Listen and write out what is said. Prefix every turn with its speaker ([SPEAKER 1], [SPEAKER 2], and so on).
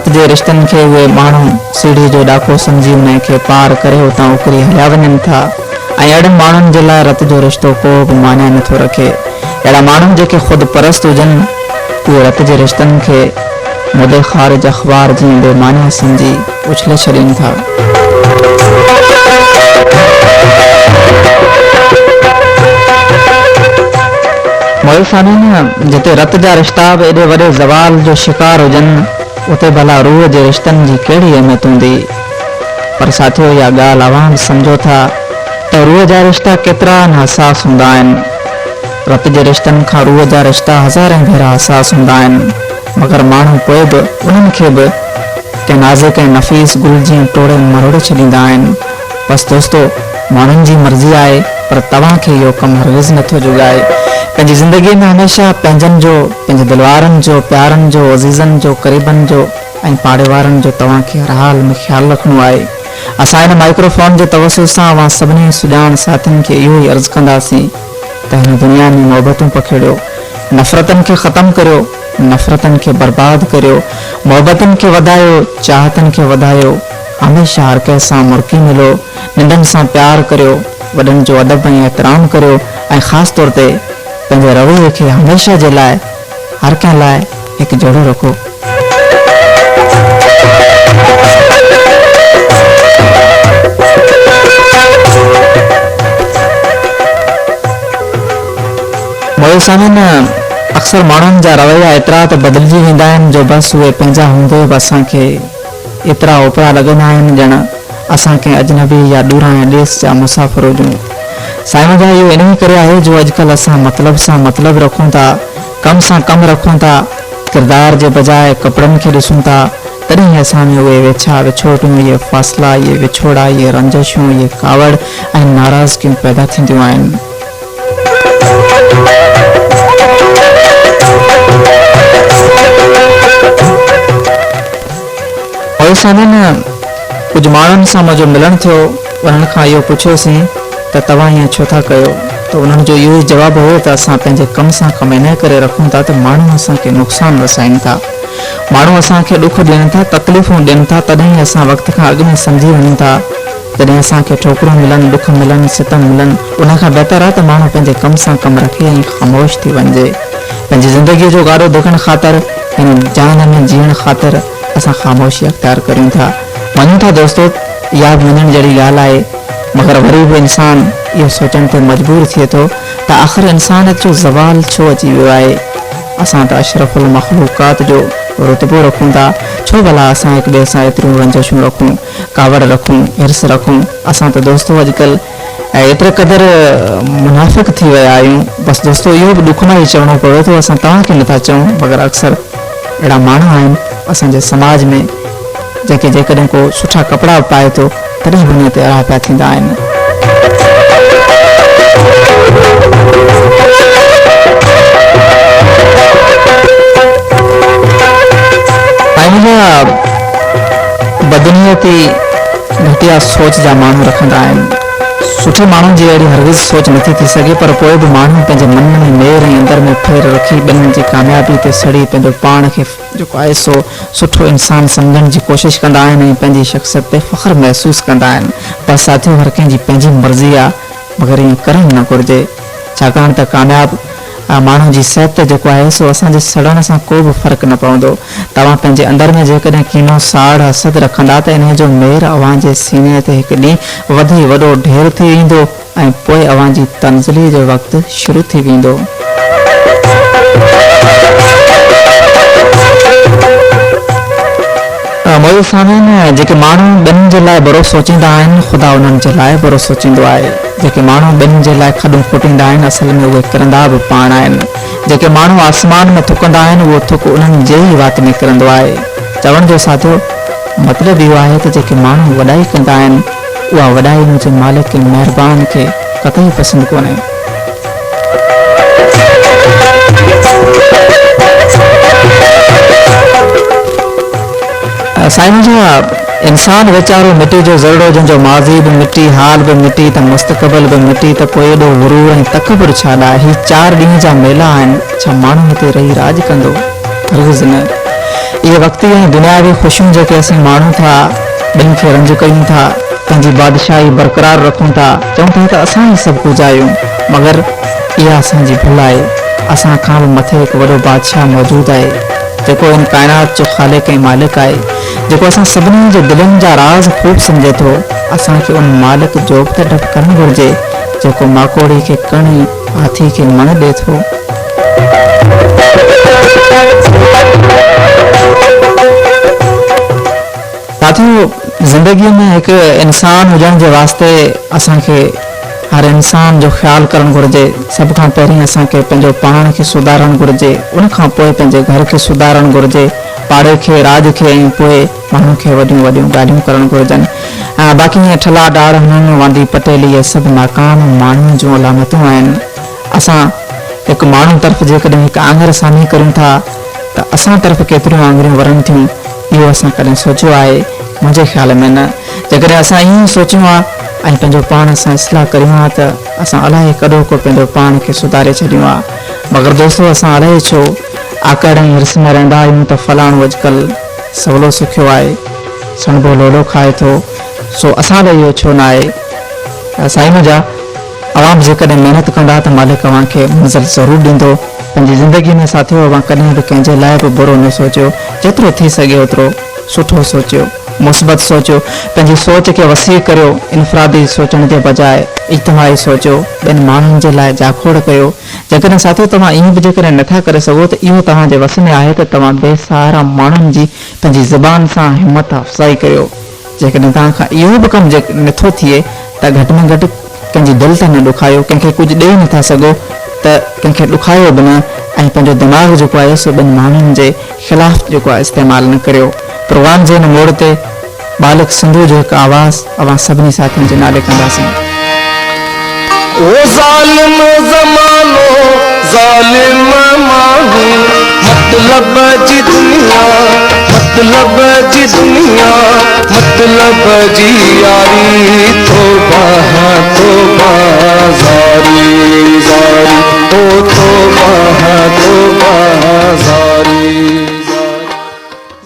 [SPEAKER 1] रत जे रिश्तनि खे उहे माण्हू सीढ़ी जो ॾाको सम्झी उन खे पार करे उतां उकरी हलिया वञनि था ऐं अहिड़नि माण्हुनि जे लाइ रत जो रिश्तो को बि माने नथो रखे। अहिड़ा माण्हू जेके ख़ुदि परस्त हुजनि उहे रत जे रिश्तनि खे मुदे ख़ारिज अख़बार जीअं बेमाना सम्झी उछले छॾीनि था। जिते रत जा रिश्ता बि एॾे वॾे ज़वाल जो शिकार हुजनि उते भला रूह जे रिश्तनि जी कहिड़ी अहमियत हूंदी। पर साथियो, इहा ॻाल्हि अवाम सम्झो था त रूह जा रिश्ता केतिरा हसास हूंदा आहिनि। रत जे रिश्तनि खां रूह जा रिश्ता हज़ारनि भेरा हसास हूंदा आहिनि, मगर माण्हू पोइ बि उन्हनि खे बि कंहिं नाज़ुक ऐं नफ़ीस गुल जीअं टोड़े मरोड़े छॾींदा आहिनि। बसि दोस्तो, माण्हुनि जी मर्ज़ी आहे, पर तव्हांखे इहो कमु हरगिज़ नथो जुगाए। पंहिंजी ज़िंदगीअ में हमेशह पंहिंजनि जो, पंहिंजे दिलवारनि जो, प्यारनि जो, अज़ीज़नि जो, क़रीबनि जो ऐं पाड़े वारनि जो तव्हांखे हर हाल में ख़्यालु रखिणो आहे। असां हिन माइक्रोफोन जे तवसुल सां अवां सभिनी सुञाण साथियुनि खे इहो ई अर्ज़ु कंदासीं त हिन दुनिया में मोहबतूं पखेड़ियो, नफ़रतनि खे ख़तमु करियो, नफ़रतनि खे बर्बादु करियो, मोहबतनि खे वधायो, चाहतनि खे वधायो, हमेशह हर कंहिं सां मुर्की मिलो, नंढनि सां प्यारु करियो, वॾनि जो अदब ऐं एतिराम करियो ऐं ख़ासि तौर ते पंहिंजे रवैये खे हमेशह जे लाइ हर कंहिं लाइ हिकु जहिड़ो रखो। अक्सर माण्हुनि जा रवैया एतिरा त बदिलजी वेंदा आहिनि जो बसि उहे पंहिंजा हूंदे बि असांखे एतिरा ओपरा लॻंदा आहिनि ॼण असांखे अजनबी या ॾूरां ऐं ॾेस जा मुसाफ़िर हुजूं। साईं जा इहो इन करे आहे जो अॼुकल्ह असां मतिलब सां मतिलब रखूं था, कम सां कम रखूं था, किरदार जे बजाए कपिड़नि खे ॾिसूं था। तॾहिं असां में उहे वेछा विछोटियूं, इहे फ़ासिला, इहे विछोड़ा, इहे रंजिशूं, इहे कावड़ ऐं नाराज़गियूं पैदा थींदियूं आहिनि। कुझु माण्हुनि सां मुंहिंजो मिलणु थियो, उन्हनि खां इहो पुछियोसीं त तव्हां ईअं छो था कयो, त उन्हनि जो इहो ई जवाबु हुयो त असां पंहिंजे कम सां कम इन करे रखूं था त माण्हू असांखे नुक़सानु रसाइनि था, माण्हू असांखे ॾुख ॾियनि था, तकलीफ़ूं ॾियनि था। तॾहिं असां वक़्त खां अॻु में सम्झी वञूं था, जॾहिं असांखे ठोकरूं मिलनि, ॾुख मिलनि, सितम मिलनि, उनखां बहितर आहे त माण्हू पंहिंजे कम सां कमु रखे ऐं ख़ामोश थी वञिजे। पंहिंजी ज़िंदगीअ जो गारो दुखण ख़ातिर, हिन जान में जीअण ख़ातिर असां ख़ामोशी अख़्तियार करियूं था। वञूं था दोस्तो, इहा बि वञण जहिड़ी ॻाल्हि आहे, मगर वरी बि इंसान इहो सोचण ते मजबूर थिए थो त आख़िर इंसानियत जो ज़वाल छो अची वियो आहे। असां त अशरफुल मख़लूक़ात जो रुतबो रखूं था, छो भला असां हिक ॿिए सां एतिरियूं रंजिशूं रखूं, कावड़ रखूं, हिर्स रखूं। असां त दोस्तो अॼुकल्ह एतिरे क़दुरु मुनाफ़िक़ थी विया आहियूं। बसि दोस्तो, इहो बि ॾुख न ई चवणो पवे थो, असां तव्हांखे नथा चऊं, मगर अक्सर अहिड़ा माण्हू आहिनि असांजे समाज में जेके जेकॾहिं को सुठा कपिड़ा पाए थो तॾहिं बि उन ते अहिड़ा पिया थींदा आहिनि। बदनीयती घटिया सोच जा माण्हू रखंदा आहिनि। सुठे माण्हुनि जी अहिड़ी हरगिज़ सोच नथी थी सघे, पर पोइ बि माण्हू पंहिंजे मन में मेर ऐं अंदर में फेर रखी ॿिन्हिनि जी कामयाबी ते सड़ी पंहिंजो पाण खे जेको आहे सो सुठो इंसान सम्झण जी कोशिशि कंदा आहिनि ऐं पंहिंजी शख़्सियत ते फ़ख़्रु महसूसु कंदा आहिनि। पर साथियो, हर कंहिंजी पंहिंजी मर्ज़ी आहे, मगर ईअं करणु न घुरिजे, छाकाणि त कामयाबु माण्हू जी सिहत ते जेको आहे सो असांजे सड़ण सां को बि फ़र्क़ु न पवंदो। तव्हां पंहिंजे अंदर में जेकॾहिं कीनो साड़ हसद रखंदा त इन जो मेर अव्हां जे सीने ते हिकु ॾींहुं वधी वॾो ढेर थी वेंदो ऐं पोइ अव्हां जी तंज़ली जो वक़्तु शुरू थी वेंदो। जेके माण्हू ॿिन्हिनि जे लाइ बुरो सोचींदा आहिनि, ख़ुदा उन्हनि जे लाइ बुरो सोचींदो आहे। जेके माण्हू ॿिन्हिनि जे लाइ खॾूं खोटींदा आहिनि, असल में उहे किरंदा बि पाण आहिनि। जेके माण्हू आसमान में थुकंदा आहिनि, उहो थुक उन्हनि जे ई वात में किरंदो आहे। चवण जो साथियो मतिलबु इहो आहे त जेके माण्हू वॾाई कंदा आहिनि, उहा वॾाई मुंहिंजे मालिक महिरबान खे कतई पसंदि कोन्हे। साईं जा इंसान वीचारो मिटी जो ज़रड़ो, जंहिंजो माज़ी बि मिटी, हाल बि मिटी, त मुस्तक़बिल बि मिटी, त पोइ एॾो गुरूर ऐं तकबुर छा लाइ? ही 4 ॾींहं जा मेला आहिनि, छा माण्हू हिते रही राज कंदो? हरगिज़ न। ये वक़्ती ऐं दुनियावी ख़ुशियूं जेके असीं माण्हू था, ॿियनि खे रंज कयूं था, पंहिंजी बादशाही बरक़रार रखूं था, चऊं था त असां ई सभु कुझु आहियूं, मगर इहा असांजी भुल आहे। असां खां बि मथे हिकु वॾो बादशाह मौजूदु आहे, जेको इन काइनात जो ख़ालिक ऐं मालिक आहे, जेको असां सभिनी जे दिलनि जा राज़ ख़ूब सम्झे थो। असांखे उन मालिक जो बि त डपु करणु घुरिजे, जेको माकोड़ी खे कणी, हाथी खे मण ॾिए थो। साथियों, ज़िंदगीअ में हिकु इंसान हुजण जे वास्ते असांखे हर इंसान जो ख़्यालु करणु घुरिजे। सभ खां पहिरीं असांखे पंहिंजो पाण खे सुधारणु घुरिजे, उन खां पोइ पंहिंजे घर खे सुधारणु घुरिजे, पाड़े खे, राज खे, ऐं पोइ माण्हुनि खे वॾियूं वॾियूं ॻाल्हियूं करणु घुरिजनि। बाक़ी ईअं ठला डाड़ हुननि वांदी पटेल इहे सभु नाकाम माण्हुनि जूं अलामतूं आहिनि। असां हिकु माण्हू तरफ़ जेकॾहिं हिकु आङुर सामी करूं था त असां तरफ़ केतिरियूं आङुरियूं वरनि थियूं, इहो असां कॾहिं सोचियो आहे? मुंहिंजे ख़्याल में न। जेकॾहिं असां ईअं सोचियो आहे ऐं पंहिंजो पाण असां इस्लाह करियूं आहे त असां अलाए कॾो को पंहिंजो पाण खे सुधारे छॾियूं आहे। मगर दोस्तो, असां अलाए छो आकड़ ऐं हिर्स में रहंदा आहियूं त फलाणो अॼुकल्ह सवलो सुखियो आहे, सणबो लोलो खाए थो, सो असां लाइ इहो छो न आहे। साईं मुंहिंजा, अवां जेकॾहिं महिनत कंदा त मालिक अव्हांखे मंज़िल ज़रूरु ॾींदो। पंहिंजी ज़िंदगी में साथियो, अव्हां कॾहिं बि कंहिंजे लाइ बि बुरो न सोचियो, जेतिरो थी सघे ओतिरो सुठो सोचियो, मुस्बत सोचियो, पंहिंजी सोच खे वसी करियो, इनफरादी सोचण जे बजाए इज्तिमाही सोचियो, ॿियनि माण्हुनि जे लाइ जाखोड़ कयो। जेकॾहिं साथियो तव्हां ईअं बि जेकॾहिं नथा करे सघो त इहो तव्हांजे वस में आहे त तव्हां बेसहारा माण्हुनि जी पंहिंजी ज़बान सां हिमत अफ़ज़ाई करियो। जेकॾहिं तव्हां खां इहो बि कमु नथो थिए त घटि में घटि कंहिंजी दिलि त न ॾुखायो, कंहिंखे कुझु ॾेई नथा सघो त कंहिंखे ॾुखायो बि न, ऐं पंहिंजो दिमाग़ जेको आहे सो ॿियनि माण्हुनि जे ख़िलाफ़ु जेको आहे इस्तेमालु न करियो। प्रोग्राम जे हिन मोड़ ते बालिक सिंधु जो हिकु आवाज़ अवां सभिनी साथियुनि जे नाले कंदासीं।
[SPEAKER 2] ओ ज़ालिम ज़मानो, ज़ालिम माण्हू, मतलब जी दुनिया, मतलब जी दुनिया, मतलब जी यारी, तौबा तौबा।